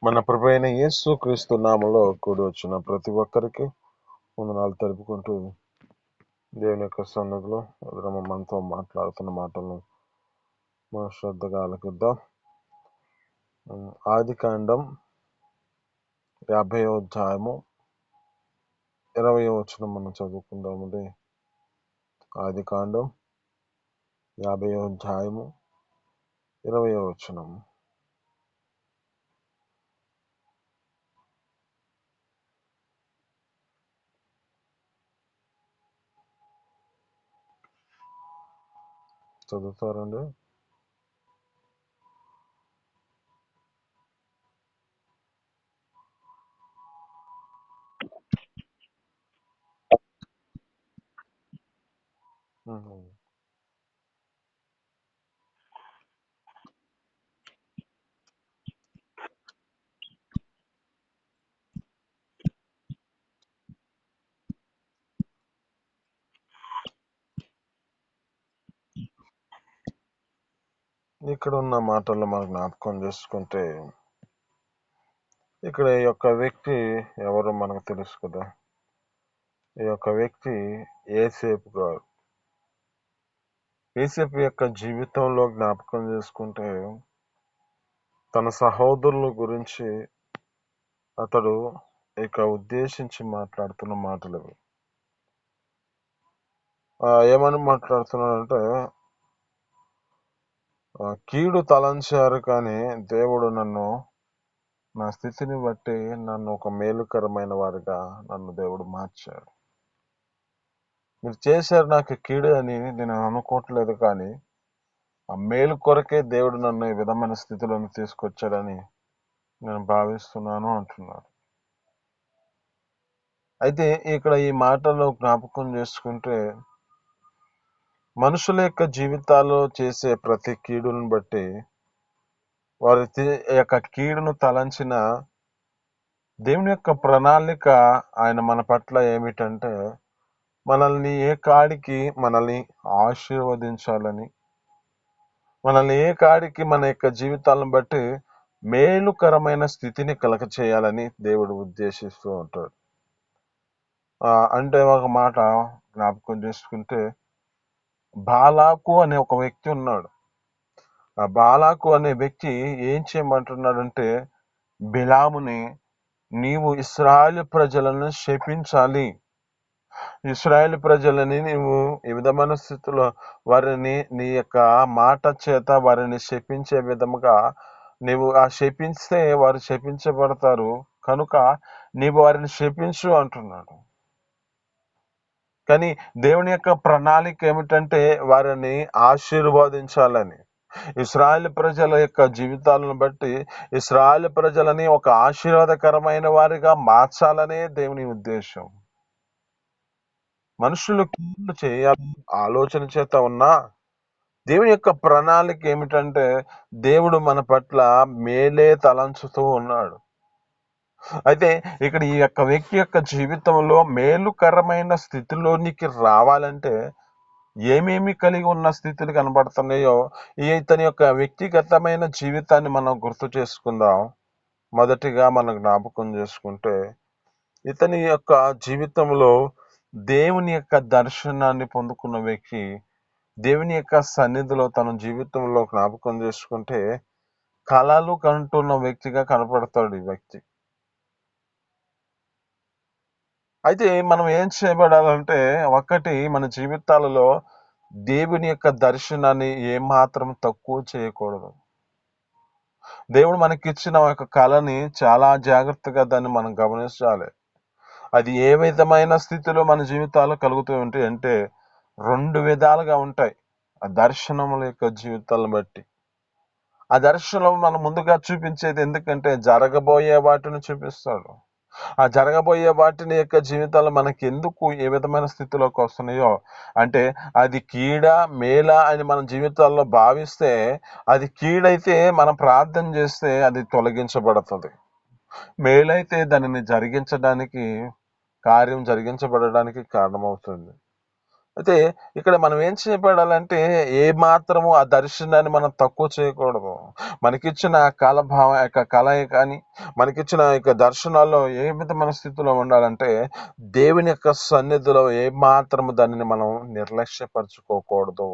మన ప్రభు అయిన యేసు క్రీస్తు నామములో కూడి వచ్చిన ప్రతి ఒక్కరికి వందనాలు తెలుపుకుంటూ దేవుని యొక్క సన్నిధిలో మనతో మాట్లాడుతున్న మాటలను మన శ్రద్ధగా ఆలకిద్దాం. ఆదికాండం 50వ అధ్యాయము 20వ వచనం మనం చదువుకుందామండి. ఆదికాండం 50వ అధ్యాయము 20వ వచనం. చదువుతారండి? ఇక్కడ ఉన్న మాటల్లో మనం జ్ఞాపకం చేసుకుంటే, ఇక్కడ ఈ యొక్క వ్యక్తి ఎవరో మనకు తెలుసు కదా. ఈ యొక్క వ్యక్తి యోసేపు గారు. యోసేపు యొక్క జీవితంలో జ్ఞాపకం చేసుకుంటే, తన సహోదరుల గురించి అతడు ఇక ఉద్దేశించి మాట్లాడుతున్న మాటలు ఇవి. ఏమని మాట్లాడుతున్నాడంటే, కీడు తలంచారు కానీ దేవుడు నా స్థితిని బట్టి నన్ను ఒక మేలుకరమైన వారిగా నన్ను దేవుడు మార్చాడు. మీరు చేశారు నాకు కీడు అని నేను అనుకోవట్లేదు, కానీ ఆ మేలు కొరకే దేవుడు నన్ను ఈ విధమైన స్థితిలోకి తీసుకొచ్చాడని నేను భావిస్తున్నాను అంటున్నాడు. అయితే ఇక్కడ ఈ మాటలో జ్ఞాపకం చేసుకుంటే, మనుషుల యొక్క జీవితాల్లో చేసే ప్రతి కీడును బట్టి వారి యొక్క కీడును తలంచిన దేవుని యొక్క ప్రణాళిక ఆయన మన పట్ల ఏమిటంటే, మనల్ని ఏ కాడికి మనల్ని ఆశీర్వదించాలని, మనల్ని ఏ కాడికి మన యొక్క జీవితాలను బట్టి మేలుకరమైన స్థితిని కలగ చేయాలని దేవుడు ఉద్దేశిస్తూ ఉంటాడు. అంటే ఒక మాట జ్ఞాపకం చేసుకుంటే, బాలాకు అనే ఒక వ్యక్తి ఉన్నాడు. ఆ బాలాకు అనే వ్యక్తి ఏం చేయమంటున్నాడంటే, బిలాముని నీవు ఇశ్రాయేలు ప్రజలను శపించాలి, ఇశ్రాయేలు ప్రజలని నీవు ఈ విధమైన స్థితిలో వారిని నీ యొక్క మాట చేత వారిని శపించే విధముగా నీవు శపిస్తే వారు శపించబడతారు కనుక నీవు వారిని శపించు అంటున్నాడు. కానీ దేవుని యొక్క ప్రణాళిక ఏమిటంటే వారిని ఆశీర్వదించాలని, ఇశ్రాయేలు ప్రజల యొక్క జీవితాలను బట్టి ఇశ్రాయేలు ప్రజలని ఒక ఆశీర్వాదకరమైన వారిగా మార్చాలనే దేవుని ఉద్దేశం. మనుషులు కీడు చేయాలని ఆలోచన చేత ఉన్నా దేవుని యొక్క ప్రణాళిక ఏమిటంటే, దేవుడు మన పట్ల మేలే తలంచుతూ ఉన్నాడు. అయితే ఇక్కడ ఈ యొక్క వ్యక్తి యొక్క జీవితంలో మేలుకరమైన స్థితిలోనికి రావాలంటే ఏమేమి కలిగి ఉన్న స్థితులు కనబడుతున్నాయో ఇతని యొక్క వ్యక్తిగతమైన జీవితాన్ని మనం గుర్తు చేసుకుందాం. మొదటిగా మనం జ్ఞాపకం చేసుకుంటే, ఇతని యొక్క జీవితంలో దేవుని యొక్క దర్శనాన్ని పొందుకున్న వ్యక్తి, దేవుని యొక్క సన్నిధిలో తన జీవితంలో జ్ఞాపకం చేసుకుంటే కళలు కంటున్న వ్యక్తిగా కనపడతాడు ఈ వ్యక్తి. అయితే మనం ఏం చేయబడాలంటే, ఒకటి మన జీవితాలలో దేవుని యొక్క దర్శనాన్ని ఏమాత్రం తక్కువ చేయకూడదు. దేవుడు మనకిచ్చిన ఒక కళని చాలా జాగ్రత్తగా దాన్ని మనం గమనించాలి. అది ఏ విధమైన స్థితిలో మన జీవితాలు కలుగుతూ ఉంటాయి అంటే 2 విధాలుగా ఉంటాయి ఆ దర్శనముల యొక్క జీవితాలను బట్టి. ఆ దర్శనం మనం ముందుగా చూపించేది ఎందుకంటే జరగబోయే వాటిని చూపిస్తాడు. ఆ జరగబోయే వాటిని యొక్క జీవితాలు మనకి ఎందుకు ఏ విధమైన స్థితిలోకి వస్తున్నాయో అంటే అది కీడ మేల అని మన జీవితాల్లో భావిస్తే, అది కీడైతే మనం ప్రార్థన చేస్తే అది తొలగించబడుతుంది, మేలైతే దానిని జరిగించడానికి కార్యం జరిగించబడడానికి కారణమవుతుంది. అయితే ఇక్కడ మనం ఏం చేయబడాలంటే ఏ మాత్రము ఆ దర్శనాన్ని మనం తక్కువ చేయకూడదు. మనకిచ్చిన కాలభావం యొక్క కళ కానీ, మనకిచ్చిన యొక్క దర్శనాల్లో ఏ విధమైన స్థితిలో ఉండాలంటే దేవుని యొక్క సన్నిధిలో ఏ మాత్రము దానిని మనం నిర్లక్ష్యపరచుకోకూడదు.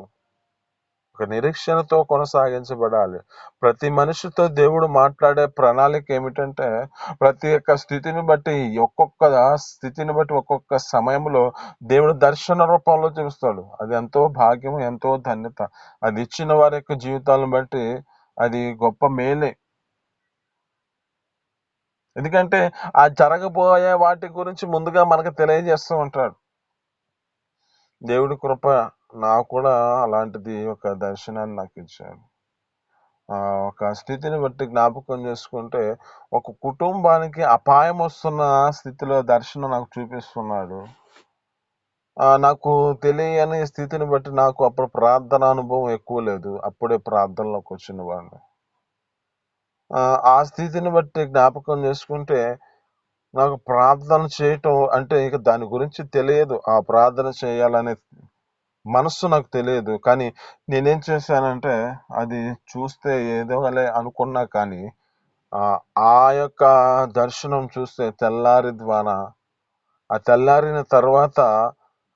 ఒక నిరీక్షణతో కొనసాగించబడాలి. ప్రతి మనిషితో దేవుడు మాట్లాడే ప్రణాళిక ఏమిటంటే ప్రతి ఒక్క స్థితిని బట్టి ఒక్కొక్క సమయంలో దేవుడు దర్శన రూపంలో చూస్తాడు. అది ఎంతో భాగ్యం, ఎంతో ధన్యత. అది ఇచ్చిన వారి యొక్క జీవితాలను బట్టి అది గొప్ప మేలే. ఎందుకంటే ఆ జరగబోయే వాటి గురించి ముందుగా మనకు తెలియజేస్తూ ఉంటాడు. దేవుడి కృప నాకు కూడా అలాంటిది ఒక దర్శనాన్ని నాకు ఇచ్చాడు. ఒక స్థితిని బట్టి జ్ఞాపకం చేసుకుంటే ఒక కుటుంబానికి అపాయం వస్తున్న స్థితిలో దర్శనం నాకు చూపిస్తున్నాడు. నాకు తెలియని స్థితిని బట్టి నాకు అప్పుడు ప్రార్థన అనుభవం ఎక్కువ లేదు. అప్పుడే ప్రార్థనలోకి వచ్చిన వాడిని. ఆ స్థితిని బట్టి జ్ఞాపకం చేసుకుంటే నాకు ప్రార్థన చేయటం అంటే ఇక దాని గురించి తెలియదు. ఆ ప్రార్థన చేయాలనే మనస్సు నాకు తెలియదు. కానీ నేనేం చేశానంటే అది చూస్తే ఏదోలే అనుకున్నా కానీ ఆ యొక్క దర్శనం చూస్తే ఆ తెల్లారిన తర్వాత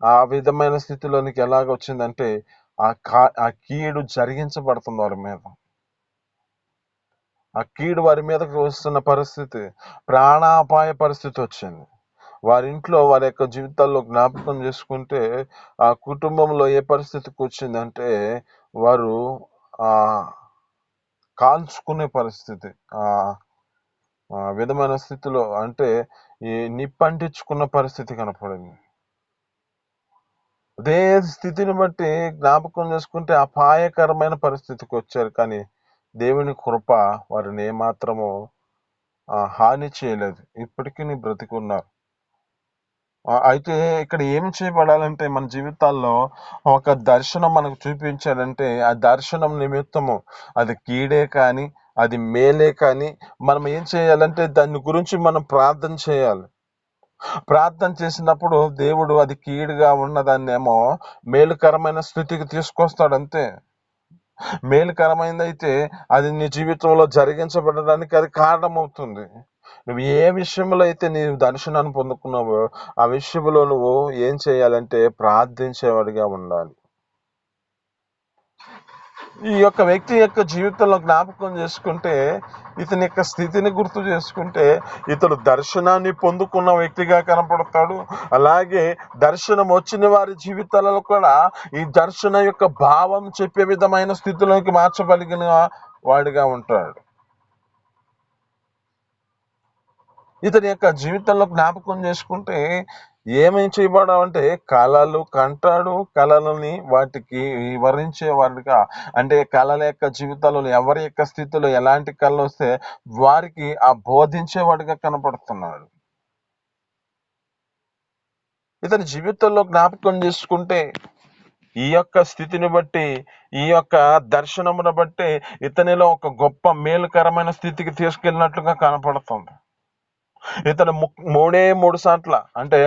ఆ విధమైన స్థితిలోనికి ఎలాగొచ్చిందంటే ఆ కీడు జరిగించబడుతుంది వారి మీద. ఆ కీడు వారి మీదకి వస్తున్న పరిస్థితి, ప్రాణాపాయ పరిస్థితి వచ్చింది. వారింట్లో వారి యొక్క జీవితాల్లో జ్ఞాపకం చేసుకుంటే ఆ కుటుంబంలో ఏ పరిస్థితికి వచ్చిందంటే వారు ఆ కాల్చుకునే పరిస్థితి, ఆ విధమైన స్థితిలో అంటే ఈ నిప్పంటించుకున్న పరిస్థితి కనపడింది. అదే స్థితిని బట్టి జ్ఞాపకం చేసుకుంటే అపాయకరమైన పరిస్థితికి వచ్చారు. కానీ దేవుని కృప వారిని ఏమాత్రము హాని చేయలేదు. ఇప్పటికీ బ్రతికున్నారు. అయితే ఇక్కడ ఏం చేయబడాలంటే మన జీవితాల్లో ఒక దర్శనం మనకు చూపించాడంటే ఆ దర్శనం నిమిత్తము అది కీడే కానీ అది మేలే కానీ మనం ఏం చేయాలంటే దాని గురించి మనం ప్రార్థన చేయాలి. ప్రార్థన చేసినప్పుడు దేవుడు అది కీడుగా ఉన్నదాన్నేమో మేలుకరమైన స్థితికి తీసుకొస్తాడు అంతే. మేలుకరమైనదైతే అది నీ జీవితంలో జరిగించబడడానికి అది కారణమవుతుంది. నువ్వు ఏ విషయంలో అయితే నీవు దర్శనాన్ని పొందుకున్నావో ఆ విషయంలో నువ్వు ఏం చేయాలంటే ప్రార్థించేవాడిగా ఉండాలి. ఈ యొక్క వ్యక్తి యొక్క జీవితంలో జ్ఞాపకం చేసుకుంటే ఇతని యొక్క స్థితిని గుర్తు చేసుకుంటే ఇతడు దర్శనాన్ని పొందుకున్న వ్యక్తిగా కనపడతాడు. అలాగే దర్శనం వచ్చిన వారి జీవితాలలో కూడా ఈ దర్శనం యొక్క భావం చెప్పే విధమైన స్థితిలోకి మార్చగలిగిన వాడిగా ఉంటాడు. ఇతని యొక్క జీవితంలో జ్ఞాపకం చేసుకుంటే ఏమేం చేయబడాలంటే కళలు కంటాడు, కళలని వాటికి వివరించేవాడిగా, అంటే కళల యొక్క జీవితాలలో ఎవరి యొక్క స్థితిలో ఎలాంటి కళలు వస్తే వారికి ఆ బోధించేవాడిగా కనపడుతున్నాడు. ఇతని జీవితంలో జ్ఞాపకం చేసుకుంటే ఈ యొక్క స్థితిని బట్టి ఈ యొక్క దర్శనమును బట్టి ఇతనిలో ఒక గొప్ప మేలుకరమైన స్థితికి తీసుకెళ్ళినట్లుగా కనపడుతుంది. ఇతను మూడు సార్ల అంటే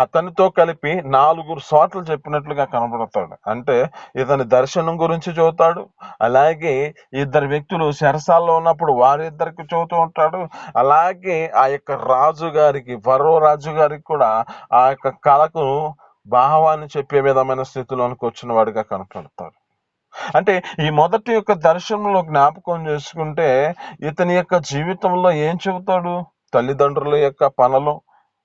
అతనితో కలిపి 4 సార్లు చెప్పినట్లుగా కనబడతాడు. అంటే ఇతని దర్శనం గురించి చెబుతాడు. అలాగే ఇద్దరు వ్యక్తులు చెరసాల్లో ఉన్నప్పుడు వారిద్దరికి చెబుతూ ఉంటాడు. అలాగే ఆ యొక్క ఫరో రాజు గారికి కూడా ఆ యొక్క కళకు భావాన్ని చెప్పే విధమైన స్థితిలోనికి వచ్చిన వాడిగా కనపడతాడు. అంటే ఈ మొదటి యొక్క దర్శనంలో జ్ఞాపకం చేసుకుంటే ఇతని యొక్క జీవితంలో ఏం చెబుతాడు? తల్లిదండ్రుల యొక్క పనులు,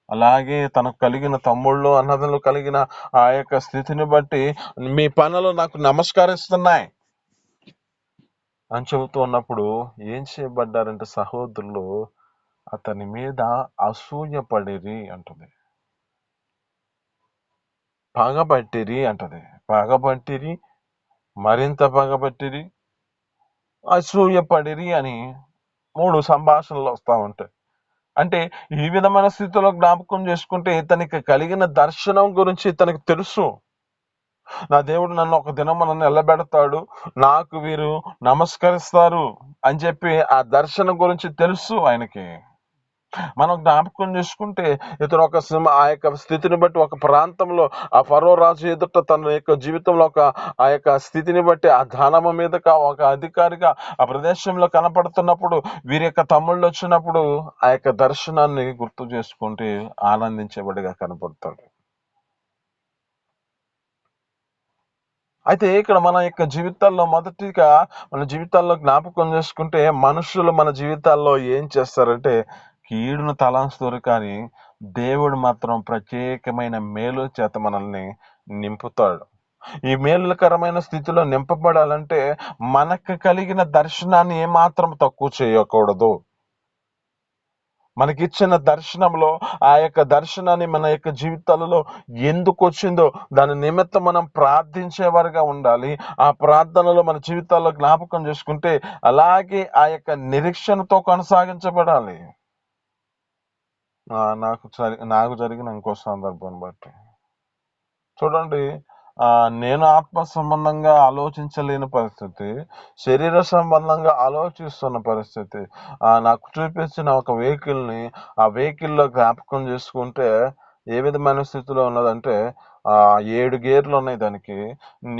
అలాగే తనకు కలిగిన తమ్ముళ్ళు అన్నదలు కలిగిన ఆ యొక్క స్థితిని బట్టి మీ పనులు నాకు నమస్కరిస్తున్నాయి అని చెబుతూ ఉన్నప్పుడు ఏం చేయబడ్డారంటే సహోదరులు అతని మీద అసూయపడిరి అంటుంది. పగబట్టిరి అంటది. పగబట్టిరి, మరింత పగబట్టిరి, అసూయపడిరి అని 3 సంభాషణలు వస్తూ ఉంటాయి. అంటే ఈ విధమైన స్థితిలో జ్ఞాపకం చేసుకుంటే ఇతనికి కలిగిన దర్శనం గురించి ఇతనికి తెలుసు. నా దేవుడు నన్ను ఒక దినం నిలబెడతాడు, నాకు వీరు నమస్కరిస్తారు అని చెప్పి ఆ దర్శనం గురించి తెలుసు ఆయనకి. మనం జ్ఞాపకం చేసుకుంటే ఇతను ఆ యొక్క స్థితిని బట్టి ఒక ప్రాంతంలో ఆ ఫరో రాజు ఎదుట తన యొక్క జీవితంలో ఆ యొక్క స్థితిని బట్టి ఆ ధనము మీదగా ఒక అధికారిగా ఆ ప్రదేశంలో కనపడుతున్నప్పుడు వీరి యొక్క తమ్ముళ్ళు వచ్చినప్పుడు ఆ యొక్క దర్శనాన్ని గుర్తు చేసుకుంటే ఆనందించేవాడిగా కనపడతాడు. అయితే ఇక్కడ మన యొక్క జీవితాల్లో మొదటిగా మన జీవితాల్లో జ్ఞాపకం చేసుకుంటే మనుషులు మన జీవితాల్లో ఏం చేస్తారంటే కీడును తలాంచుతారు, కానీ దేవుడు మాత్రం ప్రత్యేకమైన మేలు చేత మనల్ని నింపుతాడు. ఈ మేలుకరమైన స్థితిలో నింపబడాలంటే మనకు కలిగిన దర్శనాన్ని ఏమాత్రం తక్కువ చేయకూడదు. మనకిచ్చిన దర్శనంలో ఆ యొక్క దర్శనాన్ని మన యొక్క జీవితాలలో ఎందుకు వచ్చిందో దాని నిమిత్తం మనం ప్రార్థించేవారుగా ఉండాలి. ఆ ప్రార్థనలో మన జీవితాల్లో జ్ఞాపకం చేసుకుంటే అలాగే ఆ యొక్క నిరీక్షణతో కొనసాగించబడాలి. నాకు జరిగిన ఇంకో సందర్భం బట్టి చూడండి, నేను ఆత్మ సంబంధంగా ఆలోచించలేని పరిస్థితి, శరీర సంబంధంగా ఆలోచిస్తున్న పరిస్థితి. నాకు చూపించిన ఒక వెహికల్ని ఆ వెహికల్లో జ్ఞాపకం చేసుకుంటే ఏ విధమైన స్థితిలో ఉన్నదంటే 7 గేర్లు ఉన్నాయి దానికి.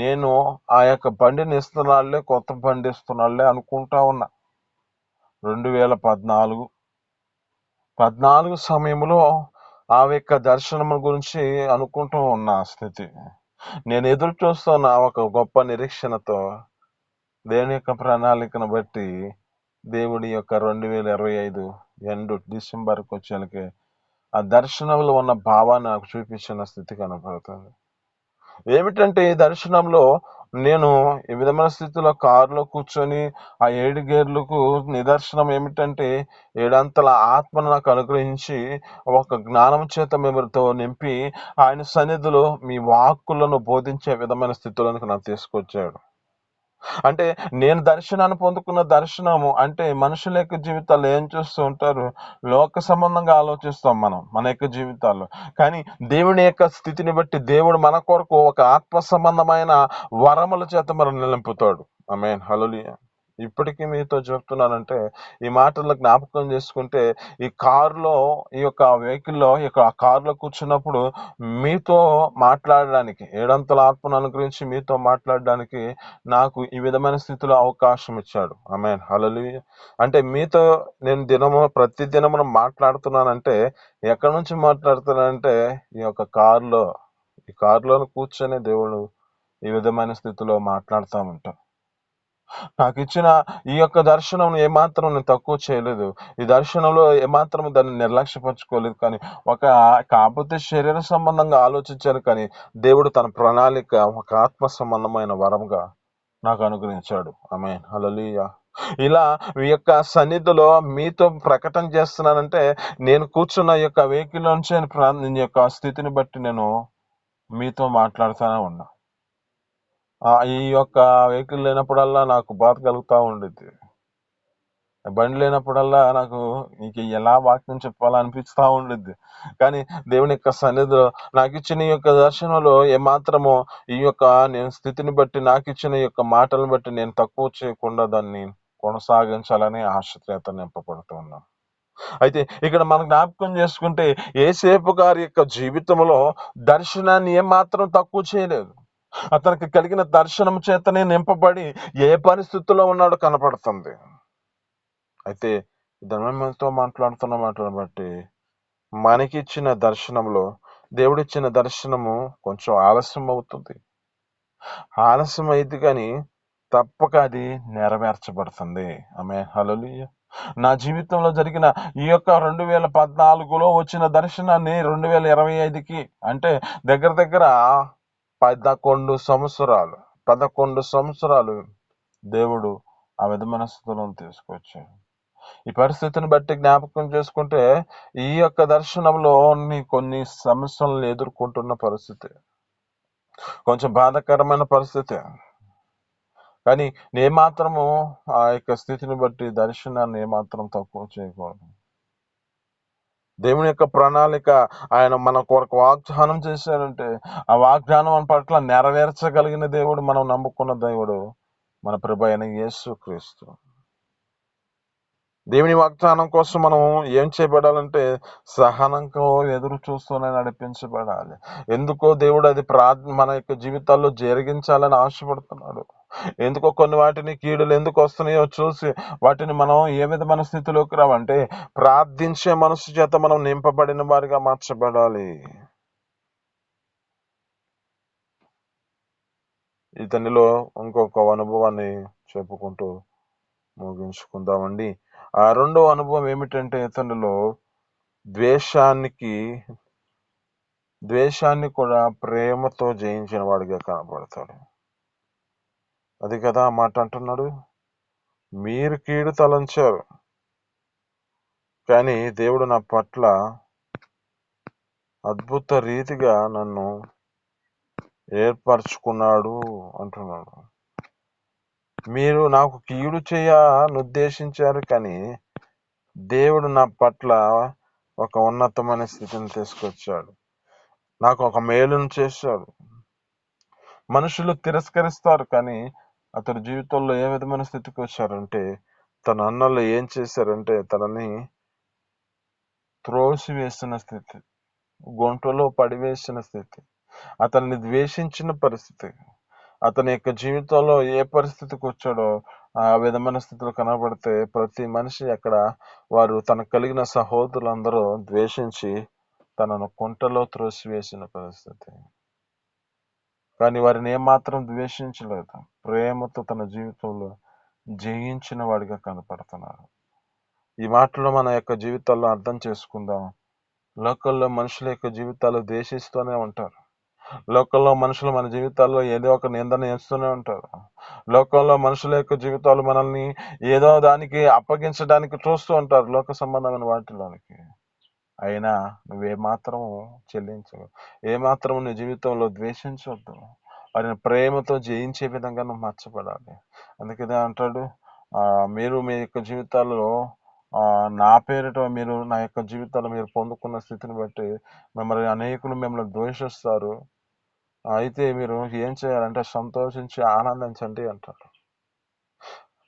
నేను ఆ యొక్క బండిని ఇస్తున్నాళ్లే, కొత్త బండి ఇస్తున్నాళ్లే అనుకుంటా ఉన్నా. 2014 సమయంలో ఆ యొక్క దర్శనం గురించి అనుకుంటూ ఉన్న స్థితి. నేను ఎదురు చూస్తున్న ఒక గొప్ప నిరీక్షణతో దేవుని యొక్క ప్రణాళికను బట్టి దేవుడి యొక్క 2025 డిసెంబర్కి వచ్చేలకి ఆ దర్శనంలో ఉన్న భావాన్ని నాకు చూపించిన స్థితి కనపడుతుంది. ఏమిటంటే ఈ దర్శనంలో నేను ఈ విధమైన స్థితిలో కారులో కూర్చొని ఆ 7 గేర్లకు నిదర్శనం ఏమిటంటే 7 అంతల ఆత్మను నాకు అనుగ్రహించి ఒక జ్ఞానం చేత మిమ్మల్తో నింపి ఆయన సన్నిధిలో మీ వాక్కులను బోధించే విధమైన స్థితిలోనికి నాకు తీసుకొచ్చాడు. అంటే నేను దర్శనాన్ని పొందుకున్న దర్శనము అంటే మనుషుల యొక్క జీవితాల్లో ఏం చూస్తూ ఉంటారు, లోక సంబంధంగా ఆలోచిస్తాం మనం మన యొక్క జీవితాల్లో. కానీ దేవుని యొక్క స్థితిని బట్టి దేవుడు మన కొరకు ఒక ఆత్మ సంబంధమైన వరముల చేత మనం నిలుపుతాడు. ఆమేన్, హల్లెలూయా. ఇప్పటికీ మీతో చెప్తున్నానంటే ఈ మాటల్లో జ్ఞాపకం చేసుకుంటే ఈ కారులో ఈ యొక్క వెహికల్లో ఆ కారులో కూర్చున్నప్పుడు మీతో మాట్లాడడానికి, 7 అంతల ఆత్మను అనుగ్రహించి మీతో మాట్లాడడానికి నాకు ఈ విధమైన స్థితిలో అవకాశం ఇచ్చాడు. ఆమేన్, హల్లెలూయా. అంటే మీతో నేను ప్రతి దినమును మాట్లాడుతున్నానంటే ఎక్కడి నుంచి మాట్లాడుతున్నానంటే ఈ కారులో కూర్చొని దేవుడు ఈ విధమైన స్థితిలో మాట్లాడుతూ ఉంటాం. నాకు ఇచ్చిన ఈ యొక్క దర్శనం ఏమాత్రం నేను తక్కువ చేయలేదు. ఈ దర్శనంలో ఏమాత్రం దాన్ని నిర్లక్ష్యపరచుకోలేదు. కానీ కాకపోతే శరీర సంబంధంగా ఆలోచించాను, కానీ దేవుడు తన ప్రణాళిక ఒక ఆత్మ సంబంధమైన వరంగా నాకు అనుగ్రహించాడు. ఆమేన్, హల్లెలూయా. ఇలా ఈ యొక్క సన్నిధిలో మీతో ప్రకటన చేస్తున్నానంటే నేను కూర్చున్న ఈ యొక్క వెహికల్ నుంచి ఈ యొక్క స్థితిని బట్టి నేను మీతో మాట్లాడుతూనే ఉన్నా. ఈ యొక్క వెహికల్ లేనప్పుడల్లా నాకు బాధ కలుగుతూ ఉండిద్ది. బండి లేనప్పుడల్లా నాకు ఇంక ఎలా వాక్యం చెప్పాలా అనిపిస్తూ ఉండిద్ది. కానీ దేవుని యొక్క సన్నిధిలో నాకు ఇచ్చిన ఈ యొక్క దర్శనంలో ఏమాత్రము ఈ యొక్క నేను స్థితిని బట్టి నాకు ఇచ్చిన ఈ యొక్క మాటలను బట్టి నేను తక్కువ చేయకుండా దాన్ని కొనసాగించాలని ఆశచేత నింపబడుతూ ఉన్నాను. అయితే ఇక్కడ మనం జ్ఞాపకం చేసుకుంటే యేసేపు గారి యొక్క జీవితంలో దర్శనాన్ని ఏమాత్రం తక్కువ చేయలేదు. అతనికి కలిగిన దర్శనం చేతనే నింపబడి ఏ పరిస్థితుల్లో ఉన్నాడో కనపడుతుంది. అయితే ధనవంతుతో మాట్లాడుతున్న మాటలను బట్టి మనకిచ్చిన దర్శనంలో దేవుడిచ్చిన దర్శనము కొంచెం ఆలస్యం అవుతుంది. ఆలస్యం అయింది కానీ తప్పక అది నెరవేర్చబడుతుంది. ఆమేన్, హల్లెలూయా. నా జీవితంలో జరిగిన ఈ యొక్క 2014లో వచ్చిన దర్శనాన్ని 2025కి అంటే దగ్గర దగ్గర 11 సంవత్సరాలు దేవుడు ఆ విధమైన స్థితిలో తీసుకొచ్చాడు. ఈ పరిస్థితిని బట్టి జ్ఞాపకం చేసుకుంటే ఈ యొక్క దర్శనంలో కొన్ని సమస్యలను ఎదుర్కొంటున్న పరిస్థితి, కొంచెం బాధాకరమైన పరిస్థితి. కానీ ఏమాత్రము ఆ యొక్క స్థితిని బట్టి దర్శనాన్ని ఏమాత్రం తక్కువ చేయకూడదు. దేవుని యొక్క ప్రణాళిక ఆయన మన కొరకు వాగ్దానం చేశారంటే ఆ వాగ్దానం పట్ల నెరవేర్చగలిగిన దేవుడు, మనం నమ్ముకున్న దేవుడు మన ప్రభు అయిన యేసుక్రీస్తు. దేవుని వాగ్దానం కోసం మనం ఏం చేయబడాలంటే సహనంతో ఎదురు చూస్తూనే నడిపించబడాలి. ఎందుకో దేవుడు అది మన యొక్క జీవితాల్లో జరిగించాలని ఆశపడుతున్నాడు. ఎందుకో కొన్ని వాటిని కీడులు ఎందుకు వస్తున్నాయో చూసి వాటిని మనం ఏ విధమైన స్థితిలోకి రావంటే ప్రార్థించే మనసు చేత మనం నింపబడిన వారిగా మార్చబడాలి. ఇతనిలో ఇంకొక అనుభవాన్ని చెప్పుకుంటూ ముగించుకుందామండి. ఆ రెండవ అనుభవం ఏమిటంటే ఇతనిలో ద్వేషాన్ని కూడా ప్రేమతో జయించిన వాడిగా కనబడతాడు. అది కదా ఆ మాట అంటున్నాడు, మీరు కీడు తలంచారు కానీ దేవుడు నా పట్ల అద్భుత రీతిగా నన్ను ఏర్పరచుకున్నాడు అంటున్నాడు. మీరు నాకు కీడు ఉద్దేశించారు కానీ దేవుడు నా పట్ల ఒక ఉన్నతమైన స్థితిని తీసుకొచ్చాడు, నాకు ఒక మేలును చేశాడు. మనుషులు తిరస్కరిస్తారు కానీ అతడి జీవితంలో ఏ విధమైన స్థితికి వచ్చారంటే తన అన్నలు ఏం చేశారంటే తనని త్రోసివేసిన స్థితి, గుంటలో పడివేసిన స్థితి, అతన్ని ద్వేషించిన పరిస్థితి, అతని యొక్క జీవితంలో ఏ పరిస్థితికి వచ్చాడో ఆ విధమైన స్థితిలో కనబడితే ప్రతి మనిషి అక్కడ వారు తనకు కలిగిన సహోదరులందరూ ద్వేషించి తనను కుంటలో త్రోసివేసిన పరిస్థితి. కానీ వారిని ఏమాత్రం ద్వేషించలేదు, ప్రేమతో తన జీవితంలో జయించిన వాడిగా కనపడుతున్నారు. ఈ మాటలో మన యొక్క జీవితాల్లో అర్థం చేసుకుందాం. లోకల్లో మనుషుల యొక్క జీవితాలు ద్వేషిస్తూనే ఉంటారు. లోకంలో మనుషులు మన జీవితాల్లో ఏదో ఒక నిందన వేస్తూనే ఉంటారు. లోకంలో మనుషుల యొక్క జీవితాలు మనల్ని ఏదో దానికి అప్పగించడానికి చూస్తూ ఉంటారు, లోక సంబంధమైన వాటిలోనికి. అయినా నువ్వేమాత్రము చెల్లించవు, ఏమాత్రము నీ జీవితంలో ద్వేషించవద్దు. వారిని ప్రేమతో జయించే విధంగా నువ్వు మార్చబడాలి. అందుకనే అంటాడు, మీరు మీ యొక్క జీవితాల్లో నా పేరిట మీరు నా యొక్క జీవితాలు మీరు పొందుకున్న స్థితిని బట్టి మిమ్మల్ని అనేకులు మిమ్మల్ని ద్వేషిస్తారు, అయితే మీరు ఏం చేయాలంటే సంతోషించి ఆనందించండి అంటారు.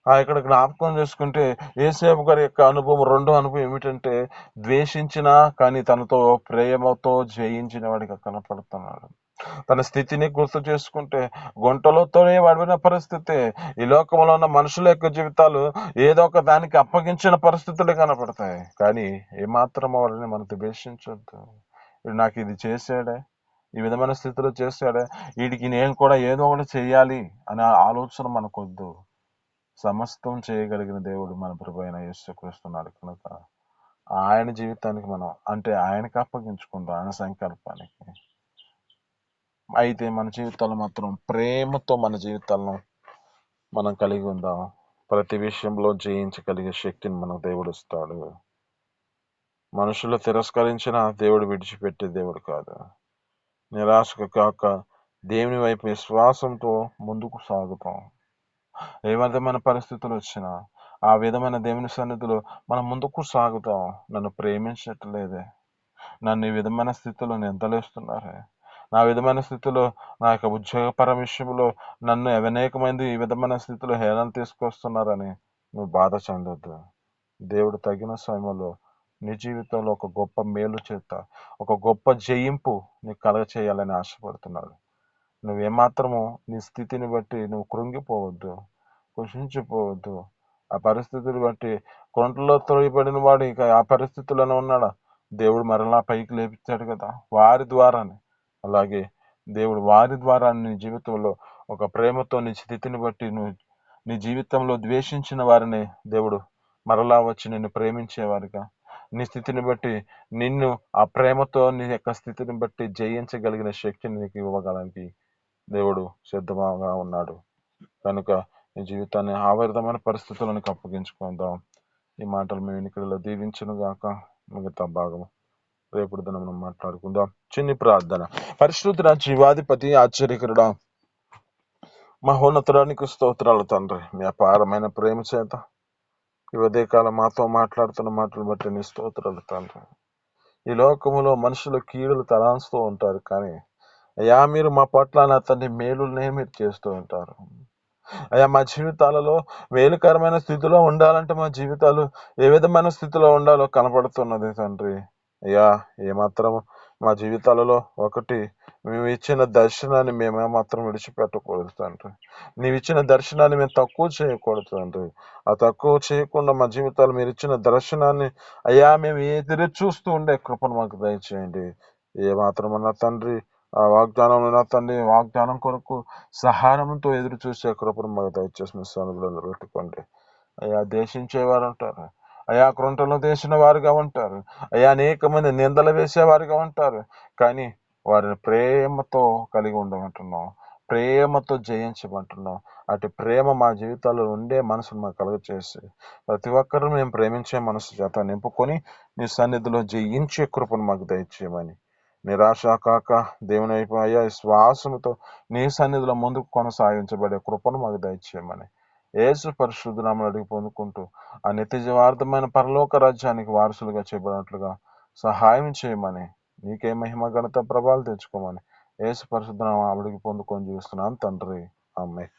ఇక్కడ జ్ఞాపకం చేసుకుంటే యేసేపు గారి యొక్క అనుభవం, రెండో అనుభవం ఏమిటంటే ద్వేషించిన కానీ తనతో ప్రేమతో జయించిన వాడిగా కనపడుతున్నాడు. తన స్థితిని గుర్తు చేసుకుంటే గుంటలతోనే పడిన పరిస్థితి, ఈ లోకంలో ఉన్న మనుషుల యొక్క జీవితాలు ఏదో ఒక దానికి అప్పగించిన పరిస్థితులే కనపడతాయి. కానీ ఏమాత్రం వాడిని మనం ద్వేషించొద్దు. వీడు నాకు ఇది చేశాడే, ఈ విధమైన స్థితిలో చేశాడే, వీడికి నేను కూడా ఏదో ఒకటి చేయాలి అనే ఆలోచన మనకొద్దు. సమస్తం చేయగలిగిన దేవుడు మన ప్రభు అయిన యేసుక్రీస్తున్నాడు కనుక ఆయన జీవితానికి మనం అంటే ఆయనకి అప్పగించుకుందాం, ఆయన సంకల్పానికి. అయితే మన జీవితాలు మాత్రం ప్రేమతో మన జీవితాలను మనం కలిగి ఉందాం. ప్రతి విషయంలో జయించగలిగే శక్తిని మనకు దేవుడు ఇస్తాడు. మనుషులు తిరస్కరించిన దేవుడు విడిచిపెట్టే దేవుడు కాదు. నిరాశకు కాక దేవుని వైపు విశ్వాసంతో ముందుకు సాగుతాం. ఏ విధమైన పరిస్థితులు వచ్చినా ఆ విధమైన దేవుని సన్నిధిలో మనం ముందుకు సాగుతాం. నన్ను ప్రేమించట్లేదే, నన్ను ఈ విధమైన స్థితిలో నిందలేస్తున్నారే, నా విధమైన స్థితిలో నా యొక్క ఉద్యోగపర విషయంలో నన్ను అనేక మంది ఈ విధమైన స్థితిలో హేళన తీసుకొస్తున్నారని నువ్వు బాధ చెందొద్దు. దేవుడు తగిన సమయంలో నీ జీవితంలో ఒక గొప్ప మేలు చేత ఒక గొప్ప జయింపు నీకు కలగ చేయాలని ఆశపడుతున్నాడు. నువ్వేమాత్రము నీ స్థితిని బట్టి నువ్వు కృంగిపోవద్దు, కృషించిపోవద్దు. ఆ పరిస్థితులు బట్టి కొంటలో తొలగిపడిన వాడు ఇక ఆ పరిస్థితుల్లోనే ఉన్నాడా, దేవుడు మరలా పైకి లేపించాడు కదా వారి ద్వారానే. అలాగే దేవుడు వారి ద్వారా నీ జీవితంలో ఒక ప్రేమతో నీ స్థితిని బట్టి నువ్వు నీ జీవితంలో ద్వేషించిన వారిని దేవుడు మరలా వచ్చి నిన్ను ప్రేమించేవారిగా, నీ స్థితిని బట్టి నిన్ను ఆ ప్రేమతో నీ యొక్క స్థితిని బట్టి జయించగలిగిన శక్తిని నీకు ఇవ్వగలనికి దేవుడు సిద్ధంగా ఉన్నాడు. కనుక నీ జీవితాన్ని ఆ విధమైన పరిస్థితులకు అప్పగించుకుందాం. ఈ మాటలు మేము ఎన్నికలలో దీవించును గాక. మిగతా భాగం రేపటి దినం మాట్లాడుకుందాం. చిన్ని ప్రార్థన. పరిశుద్ధ జీవాధిపతి ఆశ్చర్యకరుడా మహోన్నతుడానికి స్తోత్రాలు తండ్రి. మీ అపారమైన ప్రేమ చేత ఈ ఉదయకాలం మాతో మాట్లాడుతున్న మాటలు బట్టి నీ స్తోత్రాలు తండ్రి. ఈ లోకములో మనుషులు కీడులు తలాంచుతూ ఉంటారు కానీ అయ్యా మీరు మా పట్ల నా తండ్రి మేలునే మీరు చేస్తూ ఉంటారు. అయ్యా మా జీవితాలలో మేలుకరమైన స్థితిలో ఉండాలంటే మా జీవితాలు ఏ విధమైన స్థితిలో ఉండాలో కనపడుతున్నది తండ్రి. అయ్యా ఏమాత్రం మా జీవితాలలో ఒకటి మేము ఇచ్చిన దర్శనాన్ని మేమేమాత్రం విడిచిపెట్టకూడదు తండ్రి. నీవు ఇచ్చిన దర్శనాన్ని మేము తక్కువ చేయకూడదు తండ్రి. ఆ తక్కువ చేయకుండా మా జీవితాలు మీరు ఇచ్చిన దర్శనాన్ని అయ్యా మేము ఎదురు చూస్తూ ఉండే కృపను మాకు దయచేయండి. ఏమాత్రమన్నా తండ్రి ఆ వాగ్దానం నా తండ్రి వాగ్దానం కొరకు సహాయంతో ఎదురు చూసే కృపను మాకు దయచేసిన సన్నిధిలో పెట్టుకోండి. అయ్యా దేశించేవారు ఉంటారు, అయా కృంటలో దేశిన వారుగా ఉంటారు, అయా అనేక మంది నిందలు వేసేవారుగా ఉంటారు. కానీ వారిని ప్రేమతో కలిగి ఉండమంటున్నాం, ప్రేమతో జయించమంటున్నాం. అటు ప్రేమ మా జీవితాల్లో ఉండే మనసును మాకు కలుగచేసి ప్రతి ఒక్కరూ మేము ప్రేమించే మనసు చేత నింపుకొని నీ సన్నిధిలో జయించే కృపను మాకు దయచేయమని, నిరాశ కాక దేవుని వైపు అయ్యా విశ్వాసముతో నీ సన్నిధిలో ముందుకు కొనసాగించబడే కృపను మాకు దయచేయమని యేసు పరిశుద్ధ నామమున అడిగి పొందుకుంటూ ఆ నిత్య జీవార్థమైన పరలోక రాజ్యానికి వారసులుగా చేయబడినట్లుగా సహాయం చేయమని, నీకే మహిమ ఘనత ప్రభావాలు తెచ్చుకోమని యేసు పరిశుద్ధ నామమున అడిగి పొందుకొని జీవిస్తున్నాను తండ్రి. ఆమేన్.